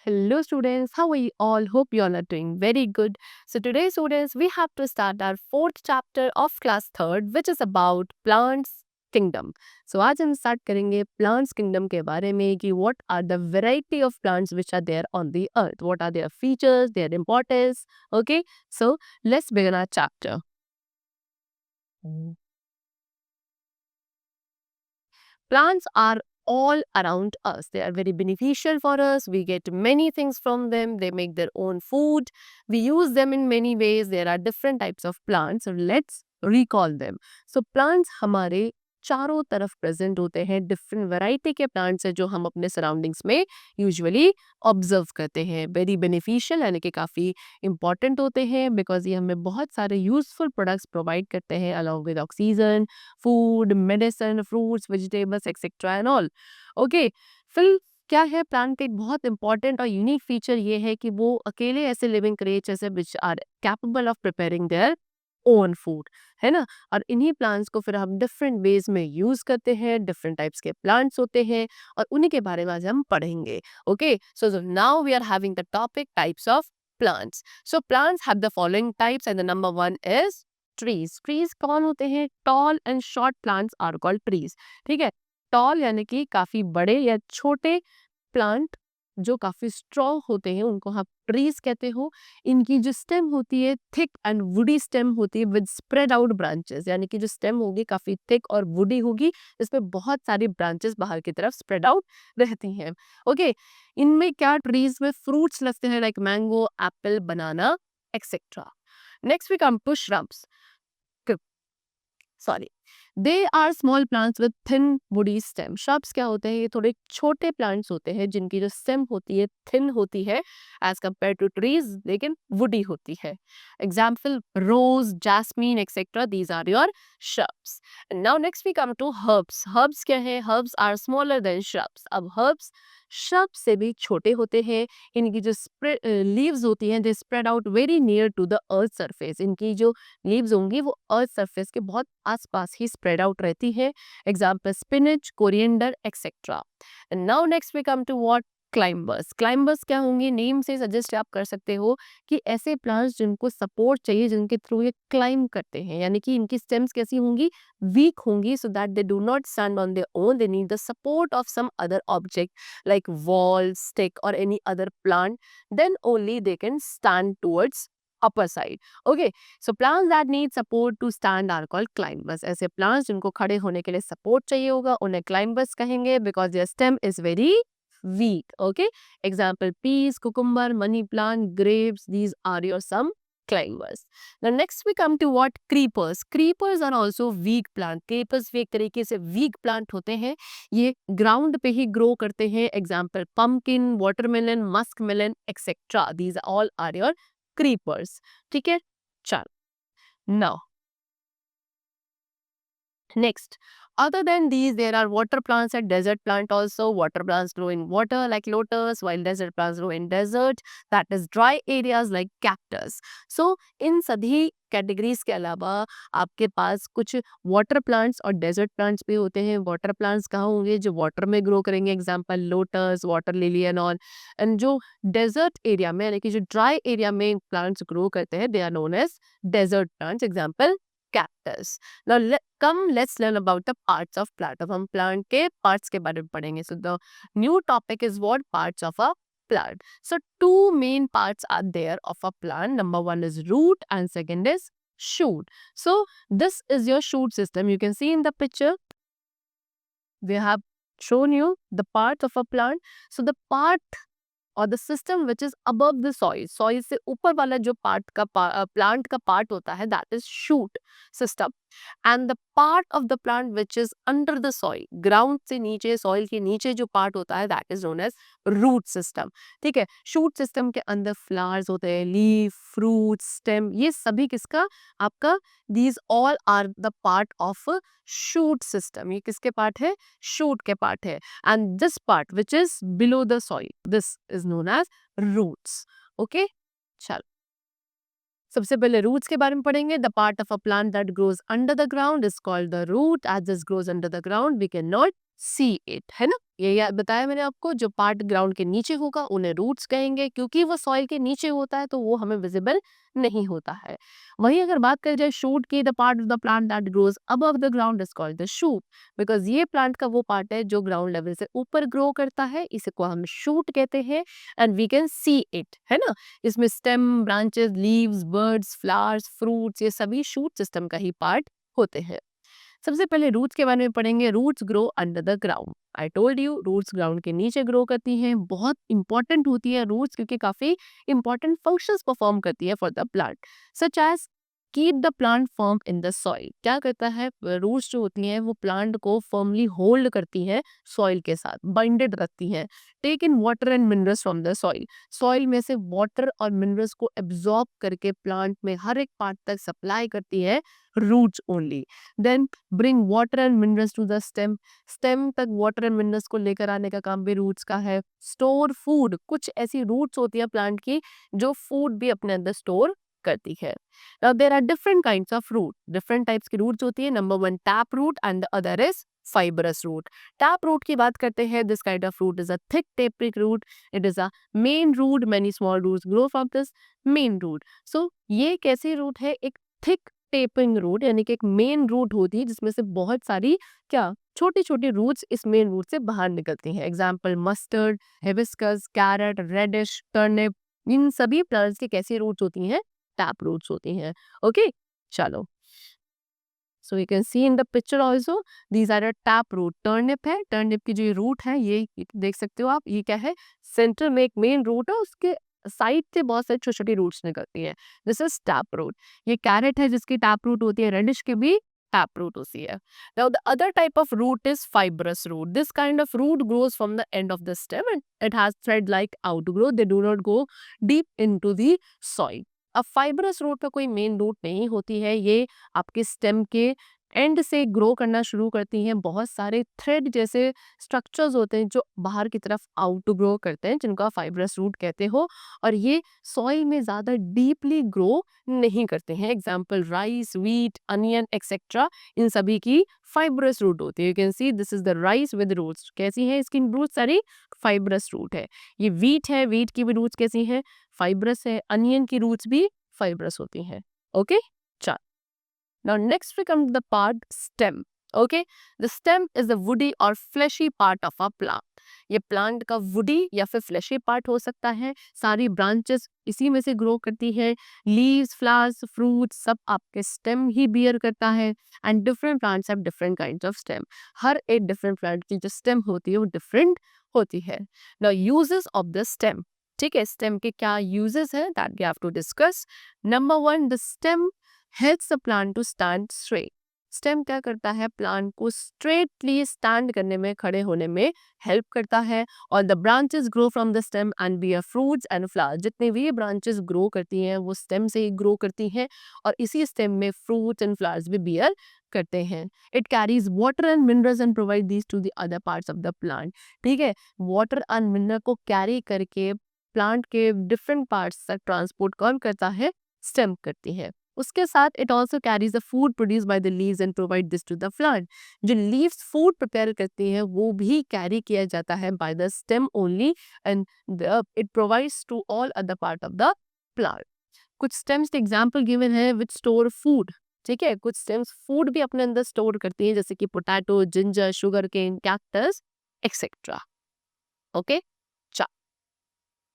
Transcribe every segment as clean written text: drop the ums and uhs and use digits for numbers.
Hello students, how are you all? Hope you all are doing very good. So today students, we have to start our fourth chapter of class third which is about plants kingdom. So आज हम start करेंगे plants kingdom के बारे में कि what are the variety of plants which are there on the earth, what are their features, their importance. Okay, so let's begin our chapter. Plants are all around us. They are very beneficial for us. We get many things from them. They make their own food. We use them in many ways. There are different types of plants. So let's recall them. So plants हमारे चारों तरफ present होते हैं. Different variety के plants है जो हम अपने सराउंडिंग्स में यूजुअली ऑब्जर्व करते हैं. वेरी बेनिफिशियल यानी कि काफ़ी इंपॉर्टेंट होते हैं बिकॉज ये हमें बहुत सारे यूजफुल प्रोडक्ट्स प्रोवाइड करते हैं along with oxygen, food, medicine, fruits, vegetables etcetera and all. Okay, फिर क्या है प्लांट का एक बहुत इंपॉर्टेंट और यूनिक फीचर ये है कि वो अकेले ऐसे लिविंग क्रिएचर्स है which are capable of preparing their own food, है ना. और इन्हीं प्लांट्स को फिर हम डिफरेंट वेज में यूज करते हैं. डिफरेंट टाइप्स के प्लांट्स होते हैं और उन्हीं के बारे में आज हम पढ़ेंगे. Okay, so now we are having the topic types of plants. So plants have the following types and the number one is trees. Trees कौन होते हैं? Tall and short plants are called trees. ठीक है, toll यानी कि काफी बड़े या छोटे प्लांट जो काफी स्ट्रॉन्ग होते हैं उनको हम ट्रीज कहते हो. इनकी जो स्टेम होती है थिक एंड वुडी स्टेम होती है विद स्प्रेड आउट ब्रांचेस, यानी कि जो स्टेम होगी काफी थिक और वुडी होगी, इसमें बहुत सारी ब्रांचेस बाहर की तरफ स्प्रेड आउट रहती हैं. ओके, इनमें क्या ट्रीज में फ्रूट्स लगते हैं like mango, apple, banana etcetera. Next we come to shrubs. Sorry, they are small plants with thin woody stem. Shrubs क्या होते हैं? ये थोड़े छोटे प्लांट्स होते हैं जिनकी जो स्टेम होती है थिन होती है एज कम्पेयर टू ट्रीज, लेकिन वुडी होती है. Example rose, jasmine etcetera, these are your shrubs. Now next we come to herbs. Herbs क्या है? Herbs are smaller than shrubs. अब हर्ब्स श्रब से भी छोटे होते हैं. इनकी जो लीव्स होती हैं they spread out very near to the earth surface. इनकी जो लीव्स होंगी वो अर्थ सरफेस के बहुत आसपास ही स्प्रेड आउट रहती है. Example spinach, coriander etcetera. Now next we come to what? Climbers. Climbers क्या होंगे? नेम से सजेस्ट आप कर सकते हो कि ऐसे प्लांट्स जिनको सपोर्ट चाहिए, जिनके थ्रू ये क्लाइंब करते हैं, यानी कि इनकी स्टेम्स कैसी होंगी? वीक होंगी, so that they do not stand on their own. They need the support of some other object like wall, stick or any other plant, then only they can stand towards upper side. Okay, so plants that need support to stand are called climbers. ऐसे plants जिनको खड़े होने के लिए support चाहिए होगा उन्हें climbers कहेंगे because their stem is very weak. Okay, example peas, cucumber, money plant, grapes, these are your some climbers. Now next we come to what? Creepers. Creepers are also weak plant. Creepers भी एक तरीके से weak plant होते हैं. ये ground पे ही grow करते हैं. Example pumpkin, watermelon, musk melon etcetera, these all are your creepers. ठीक है, चलो now next, other than these there are water plants and desert plant also. Water plants grow in water like lotus, while desert plants grow in desert, that is dry areas like cactus. So इन सभी categories के अलावा आपके पास कुछ water plants और desert plants भी होते हैं. Water plants कहाँ होंगे? जो वाटर में ग्रो करेंगे, example lotus, water lily and all. And जो डेजर्ट एरिया में यानी कि जो ड्राई एरिया में प्लांट्स ग्रो करते हैं they are known as desert plants. Example cactus. Now let's learn about the parts of plant. अब हम plant के parts के बारे में पढ़ेंगे. So the new topic is what? Parts of a plant. So two main parts are there of a plant. Number one is root and second is shoot. So this is your shoot system. You can see in the picture we have shown you the parts of a plant. So the part और the system which is above the soil, soil से ऊपर वाला जो part का plant का part होता है that is shoot system. And the part of the plant which is under the soil, ground से नीचे, सॉइल के नीचे जो पार्ट होता है that is known as root system. ठीक है, शूट सिस्टम के अंदर फ्लावर्स होते हैं, लीफ, फ्रूट, स्टेम, ये सभी किसका? आपका. These all are the part of shoot system. ये किसके पार्ट है? शूट के पार्ट है. and this part which is below the soil, this is known as roots. Okay, चलो सबसे पहले roots के बारे में पढ़ेंगे. The part of a plant that grows under the ground is called the root. As this grows under the ground we cannot C it, है ना? ये बताया मैंने आपको, जो पार्ट ग्राउंड के नीचे होगा उन्हें रूट्स कहेंगे, क्योंकि वो सॉइल के नीचे होता है तो वो हमें विजिबल नहीं होता है। वहीं अगर बात करी जाए शूट की, the part of the plant that grows above the ground is called the shoot, because ये प्लांट का वो पार्ट है जो ग्राउंड लेवल से ऊपर ग्रो करता है, इसे को हम शूट कहते हैं। And we can see it, है ना? इसमें stem, branches, leaves, birds, flowers, fruits, ये सभी शूट सिस्टम का ही पार्ट होते हैं। सबसे पहले रूट्स के बारे में पढ़ेंगे। Roots grow under the ground. I told you, roots ground के नीचे ग्रो करती हैं। बहुत इंपॉर्टेंट होती है रूट्स, क्योंकि काफी इंपॉर्टेंट फंक्शंस परफॉर्म करती है for the plant, such as keep the plant firm in the soil. क्या करता है, रूट्स जो होती हैं वो प्लांट को फर्मली होल्ड करती हैं, सॉइल के साथ बाइंडेड रखती हैं। Take in water and minerals from the soil. Soil में से वाटर और मिनरल्स को एब्जॉर्ब करके प्लांट में हर एक पार्ट तक सप्लाई करती है roots only. Then bring water and minerals to the stem. Stem तक वाटर एंड मिनरल्स को लेकर आने का काम भी रूट्स का है। स्टोर फूड, कुछ ऐसी रूट्स होती है प्लांट की जो फूड भी अपने अंदर स्टोर करती है। Now there are different kinds of root, different types की रूट्स होती है। Number 1 tap root and the other is fibrous root. Tap root की बात करते हैं, this kind of root is a thick tapered root. It is a main root. Many small roots grow from this main root. So ये कैसी root है, एक thick tapping root, यानी कि एक मेन रूट होती है जिसमें से बहुत सारी क्या छोटी छोटी रूट्स इस मेन रूट से बाहर निकलती हैं। Example mustard, hibiscus, carrot, radish, turnip, इन सभी प्लांट्स की कैसी रूट्स होती हैं, टैप रूट्स होती हैं। ओके, चलो, so you can see in the picture also these are a tap root. Turnip है, टर्निप की जो रूट है ये देख सकते हो आप, ये क्या है, सेंटर में एक मेन रूट है, उसके साइड से बहुत सारी छोटी छोटी रूट्स निकलती है, दिस इज टैप रूट। ये कैरेट है जिसकी टैप रूट होती है, रेडिश की भी टैप रूट होती है। Now the other type of root is fibrous root. This kind of root grows from the end of the stem and it has thread like outgrowth, they do not go deep into the soil. अब fibrous root का कोई main root नहीं होती है, ये आपके stem के and से ग्रो करना शुरू करती हैं। बहुत सारे थ्रेड जैसे स्ट्रक्चर्स होते हैं जो बाहर की तरफ आउट ग्रो करते हैं, जिनको आप फाइब्रस रूट कहते हो, और ये सॉइल में ज्यादा डीपली ग्रो नहीं करते हैं। Example rice, wheat, onion etcetera, इन सभी की फाइब्रस रूट होती है। You can see this is the rice with roots. कैसी है इसकी रूट, सारी फाइब्रस रूट है। ये व्हीट है, व्हीट की भी रूट्स कैसी है, फाइब्रस है। अनियन की रूट्स भी फाइब्रस होती हैं। Okay, now next we come to the part stem. Okay, the stem is the woody or fleshy part of a plant. ये प्लांट का woody या फिर fleshy part हो सकता है। सारी branches इसी में से grow करती है। Leaves, flowers, fruits सब आपके stem ही bear करता है। And different plants have different kinds of stem. हर एक different plant की जो stem होती है वो different होती है। Now uses of the stem. ठीक है, stem के क्या uses हैं that we have to discuss. Number 1, the stem helps the plant to stand straight. Stem क्या करता है, प्लांट को स्ट्रेटली स्टैंड करने में, खड़े होने में हेल्प करता है। और the branches grow from the stem and bear fruits and flowers. जितने भी ब्रांचेस ग्रो करती हैं वो स्टेम से ही ग्रो करती हैं, और इसी स्टेम में फ्रूट्स एंड फ्लावर्स भी बियर करते हैं। It carries water and minerals and provide these to the other parts of the plant. ठीक है, वाटर एंड मिनरल को कैरी करके प्लांट के डिफरेंट पार्ट्स तक ट्रांसपोर्ट कौन करता है, स्टेम करती है। उसके साथ it also carries the food produce by the leaves and provide this to the plant. जो लीव्स फूड प्रिपेयर करती हैं वो भी कैरी किया जाता है by the stem only, and it provides to all other part of the plant. कुछ stems example given है विच स्टोर फूड। ठीक है, कुछ स्टेम्स फूड भी अपने अंदर स्टोर करती है, जैसे कि potato, ginger, sugar cane, cactus etcetera. Okay,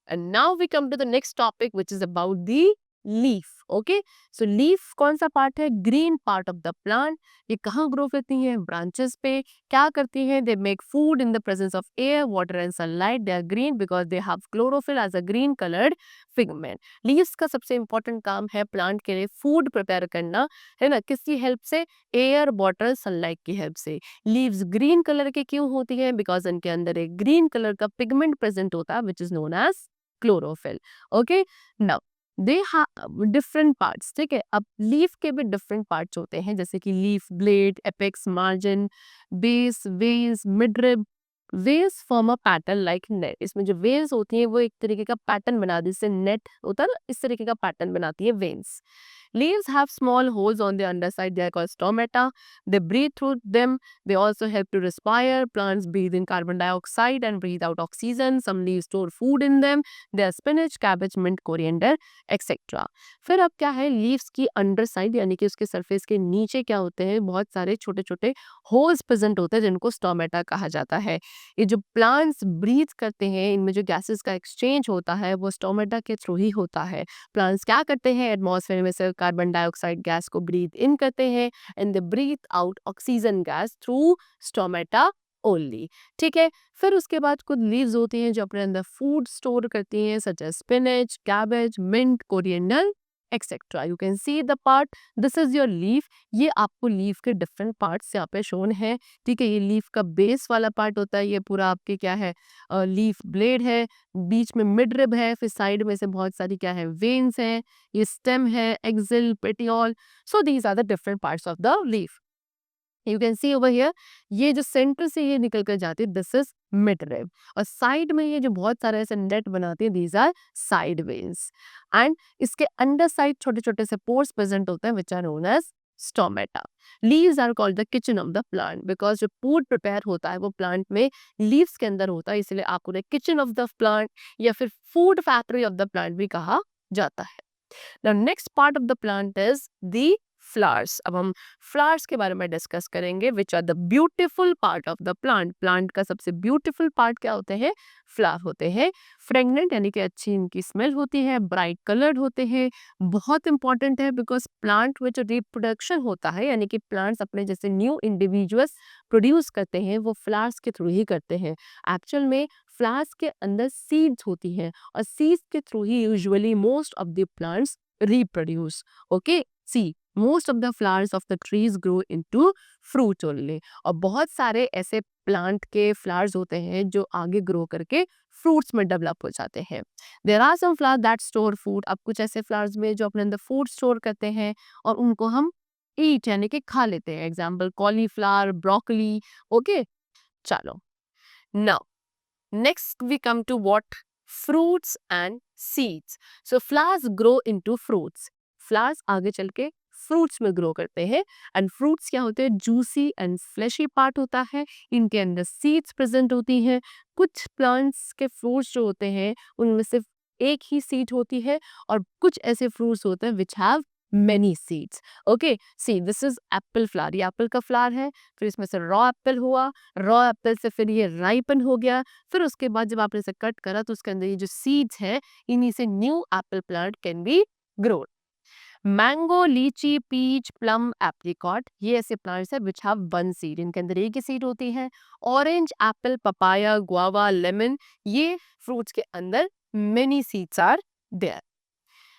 and now we come to the next topic which is about the leaf. Okay, so leaf कौन सा पार्ट है, green part of the plant. ये कहाँ ग्रो करती हैं, ब्रांचेस पे। क्या करती हैं, they make food in the presence of air, water and sunlight. They are green because they have chlorophyll as a green coloured pigment. Leaves का सबसे इंपॉर्टेंट काम है प्लांट के लिए फूड प्रिपेयर करना, है ना, किसकी हेल्प से, एयर, वाटर, सनलाइट की हेल्प से। लीव्स ग्रीन कलर के क्यों होती है, बिकॉज इनके अंदर एक ग्रीन कलर का पिगमेंट प्रेजेंट होता है which is known as chlorophyll. Okay, now they have different parts. ठीक है, अब लीफ के भी डिफरेंट पार्ट्स होते हैं, जैसे कि leaf blade, apex, margin, base, veins, midrib. Veins form a pattern like net. इसमें जो वेन्स होती हैं वो एक तरीके का पैटर्न बना, जिससे नेट होता है ना, इस तरीके का पैटर्न बनाती है veins. Leaves have small holes on the underside. They are called stomata. They breathe through them. They also help to respire. Plants breathe in carbon dioxide and breathe out oxygen. Some leaves store food in them. They are spinach, cabbage, mint, coriander, etc. फिर अब क्या है, leaves की under side यानी कि उसके surface के नीचे क्या होते हैं, बहुत सारे छोटे छोटे होल्स प्रेजेंट होते हैं जिनको स्टोमेटा कहा जाता है। ये जो प्लांट्स ब्रीथ करते हैं, इनमें जो गैसेस का एक्सचेंज होता है वो स्टोमेटा के थ्रू ही होता है। प्लांट्स क्या करते हैं, एटमॉस्फेयर में से कार्बन डाइऑक्साइड गैस को ब्रीथ इन करते हैं and they breathe out oxygen gas through stomata only. ठीक है, फिर उसके बाद कुछ लीव्स होती हैं जो अपने अंदर फूड स्टोर करती हैं, such as spinach, cabbage, mint, coriander etcetera. You can see the part, this is your leaf. ये आपको लीफ के डिफरेंट पार्ट्स यहाँ पे शोन है। ठीक है, ये लीफ का बेस वाला पार्ट होता है, ये पूरा आपके क्या है, लीफ ब्लेड है, बीच में मिड रिब है, फिर साइड में से बहुत सारी क्या है, वेन्स हैं, ये स्टेम है, axil, petiole. So these are the different parts of the leaf. You can see over here, ये जो सेंटर से ये निकल कर जाती है, दिस इज मिड रिब। और साइड में ये जो बहुत सारे ऐसे नेट बनाती है, these are side veins. And इसके अंडर साइड छोटे छोटे से पोर्स प्रेजेंट होते हैं which are known as stomata. Leaves are called the kitchen of the plant because जो फूड प्रिपेयर होता है वो प्लांट में लीव्स के अंदर होता है, इसलिए आपको किचन ऑफ द प्लांट या फिर food factory of the plant भी कहा जाता है। Now next part of the plant is the flowers. अब हम flowers के बारे में डिस्कस करेंगे which are the beautiful part of the plant. Plant का सबसे ब्यूटीफुल पार्ट क्या होते हैं, फ्लावर होते हैं। फ्रेगनेंट यानी कि अच्छी इनकी स्मेल होती है, ब्राइट कलर्ड होते हैं। बहुत इंपॉर्टेंट है बिकॉज प्लांट में जो रिप्रोडक्शन होता है यानी कि प्लांट्स अपने जैसे न्यू इंडिविजुअल्स प्रोड्यूस करते हैं वो फ्लावर्स के थ्रू ही करते हैं। एक्चुअल में फ्लावर्स के अंदर सीड्स होती हैं और सीड्स के through he usually most of the plants reproduce. Okay, see, most of the flowers of the trees grow into fruit only. और बहुत सारे ऐसे प्लांट के फ्लावर्स होते हैं जो आगे ग्रो करके फ्रूट्स में डेवलप हो जाते हैं। There are some flowers that store food. अब कुछ ऐसे फ्लावर्स में जो अपने अंदर फूड स्टोर करते हैं और उनको हम ईट यानी कि खा लेते हैं। Example cauliflower, broccoli. ओके, चलो now next we come to what? Fruits and seeds. So flowers grow into fruits. Flowers आगे चल के फ्रूट्स में ग्रो करते हैं एंड फ्रूट्स क्या होते हैं, जूसी एंड फ्लैशी पार्ट होता है, इनके अंदर सीड्स प्रेजेंट होती हैं। कुछ प्लांट्स के फ्रूट्स जो होते हैं उनमें सिर्फ एक ही सीड होती है और कुछ ऐसे फ्रूट्स होते हैं which have many seeds. Okay, C this is Apple flower, ये एप्पल का फ्लावर है, फिर इसमें से रॉ एप्पल हुआ, रॉ एप्पल से फिर ये राइपन हो गया, फिर उसके बाद जब आपने इसे कट करा तो उसके अंदर ये जो सीड्स है इन्हीं से new Apple plant can be grown. Mango, लीची, पीच, प्लम, एप्रिकॉट, ये ऐसे प्लांट्स है विच हैव वन सीड, इनके अंदर एक ही सीड होती है। Orange, apple, papaya, guava, lemon, ये फ्रूट्स के अंदर many seeds are there.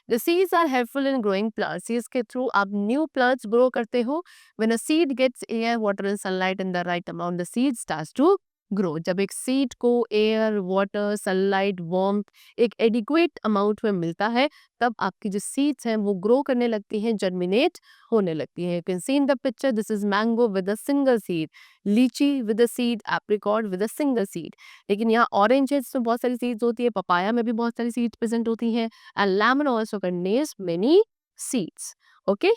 The seeds are helpful in growing plants. Seeds के थ्रू आप new plants grow करते हो. When a seed gets air, water and sunlight in the right amount, the seed starts to grow. जब एक seed को air, water, sunlight, warmth एक adequate amount में मिलता है तब आपकी जो seeds हैं वो grow करने लगती हैं, germinate होने लगती हैं. You can see in the picture, this is mango with a single seed, lychee with a seed, apricot with a single seed. लेकिन यहाँ orange है इसमें बहुत सारी seeds होती है, papaya में भी बहुत सारी seeds present होती हैं and lemon also contains many seeds. Okay,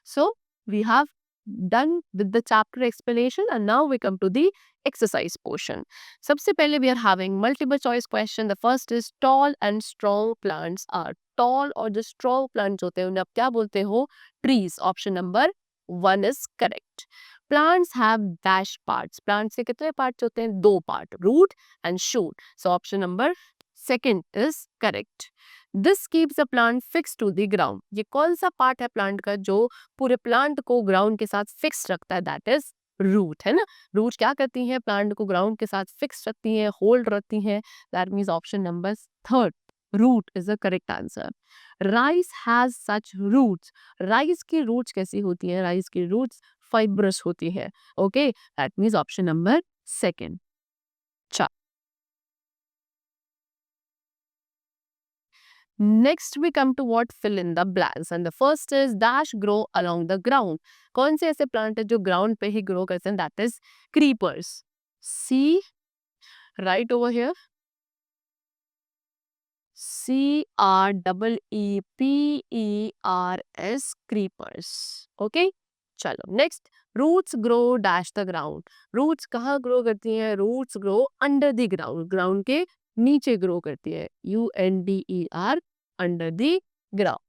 so we have done with the chapter explanation and now we come to the exercise portion. सबसे पहले we are having multiple choice question. The first is tall and strong plants are. Tall और जो strong plants होते हैं उन्हें आप क्या बोलते हो? Trees. Option number 1 is correct. Plants have dash parts. Plants के कितने parts होते हैं? 2 part, root and shoot. So option number 2 is correct. This keeps the plant fix to the ground. ये कौन सा पार्ट है प्लांट का जो पूरे प्लांट को ग्राउंड के साथ फिक्स रखता है? दैट इज रूट, है ना. रूट क्या करती हैं? प्लांट को ग्राउंड के साथ फिक्स रखती हैं, होल्ड रखती हैं. That means option number 3, root is the correct answer. Rice has such roots. Rice की रूट्स कैसी होती हैं? राइस की रूट्स फाइब्रस होती है. Okay, that means option number 2. Next we come to what? Fill in the blanks and the first is dash grow along the ground. कौन से ऐसे प्लांट है जो ग्राउंड पे ही ग्रो करते हैं? That is creepers. See right over here. CREEPERS, creepers. Okay, चलो next, roots grow dash the ground. Roots कहाँ ग्रो करती हैं? Roots grow under the ground, ground के नीचे ग्रो करती है, UNDER, under the ground.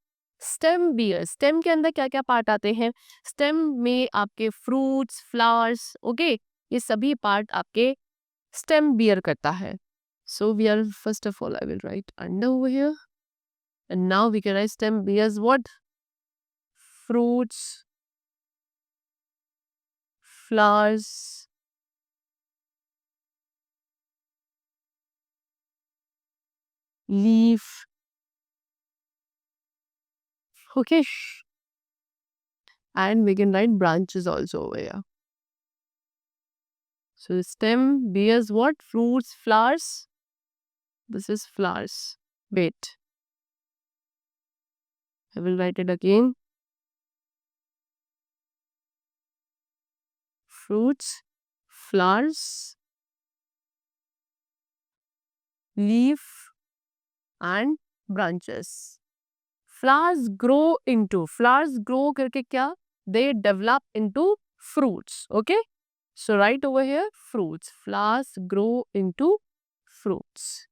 Stem bear, stem के अंदर क्या क्या पार्ट आते हैं? स्टेम में आपके फ्रूट्स, फ्लावर्स, ओके, ये सभी पार्ट आपके स्टेम बियर करता है। So we are, first of all, I will write under over here. And now we can write stem bears what? Fruits, flowers, leaf. Okay. And we can write branches also over here. So stem bears what? Fruits, flowers. This is flowers. Wait. I will write it again. Fruits, flowers, leaf and branches. Flowers grow into, flowers grow करके क्या? They develop into fruits. Okay. So write over here fruits. Flowers grow into fruits.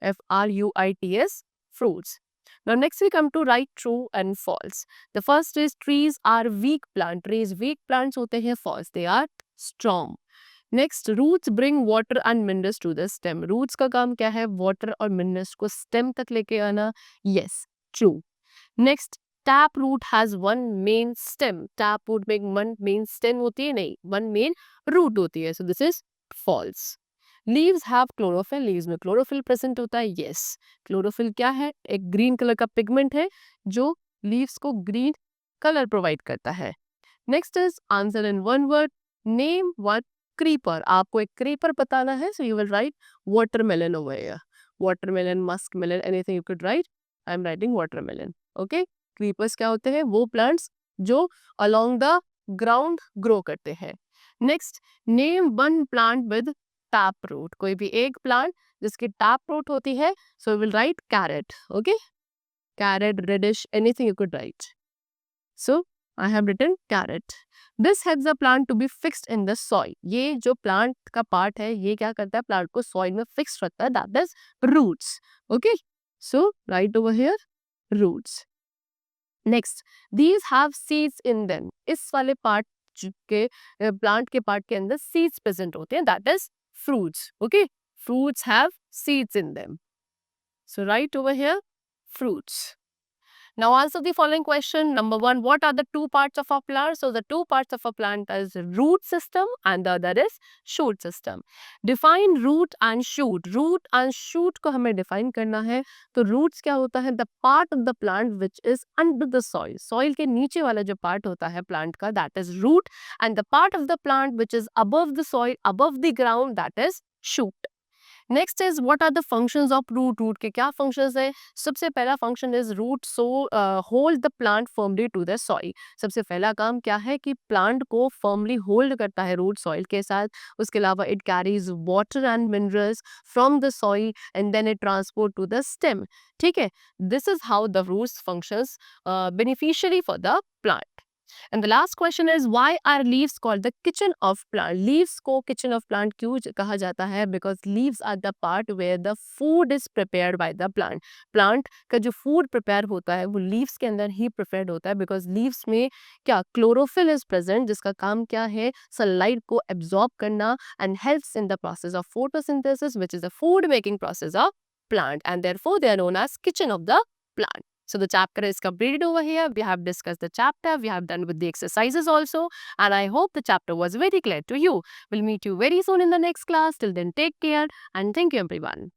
FRUITS, fruits. Now next we come to write true and false. The first is trees are weak plant. Trees weak plants होते हैं, false. They are strong. Next, roots bring water and minerals to the stem. Roots का काम क्या है? Water और minerals को stem तक लेके आना। Yes, true. Next, tap root has one main stem. Tap root में वन मेन स्टेम होती है? नहीं, वन मेन रूट होती है। So this is false. Leaves have chlorophyll. Leaves में क्लोरोफिल प्रेजेंट होता है। यस, क्लोरोफिल क्या है? एक ग्रीन कलर का पिगमेंट है जो लीव्स को ग्रीन कलर प्रोवाइड करता है। Next is answer in one word, name one creeper. आपको एक क्रीपर बताना है, so you will write watermelon over here. Watermelon, musk melon, anything you could write. I am writing watermelon. Okay, creepers क्या होते हैं? वो प्लांट्स जो along the ground grow करते हैं। Next, name one plant with tap root. कोई भी एक प्लांट जिसकी टैप रूट होती है, so will write carrot. Okay, carrot, radish, anything you could write. So I have written carrot. This helps the plant to be fixed in the soil. ये जो plant का part है, ये क्या करता है? plant को soil में fixed रखता है, that is roots. Okay, so write over here roots. Next, these have seeds in them. इस वाले part के plant के part के अंदर seeds present होते हैं, that is fruits. Okay, fruits have seeds in them. So write over here fruits. Now answer the following question. Number one, what are the two parts of a plant? So the two parts of a plant is root system and the other is shoot system. Define root and shoot. Root and shoot को हमें define करना है। तो roots क्या होता है? The part of the plant which is under the soil. Soil के नीचे वाला जो part होता है plant का, that is root, and the part of the plant which is above the soil, above the ground, that is shoot. Next is what are the functions of root. Root के क्या functions है? सबसे पहला function is root so hold the plant firmly to the soil. सबसे पहला काम क्या है कि प्लांट को फर्मली होल्ड करता है रूट सॉइल के साथ। उसके अलावा it carries water and minerals from the soil and then it transport to the stem. ठीक है, this is how the roots functions beneficiary for the plant. And the last question is, why are leaves called the kitchen of plant? Leaves को kitchen of plant क्यों कहा जाता है? Because leaves are the part where the food is prepared by the plant. Plant का जो food prepare होता है वो leaves के अंदर ही prepared होता है, because leaves में क्या chlorophyll is present, जिसका काम क्या है? sunlight को absorb करना and helps in the process of photosynthesis, which is the food making process of plant, and therefore they are known as kitchen of the plant. So the chapter is completed over here. We have discussed the chapter. We have done with the exercises also. And I hope the chapter was very clear to you. We'll meet you very soon in the next class. Till then, take care and thank you everyone.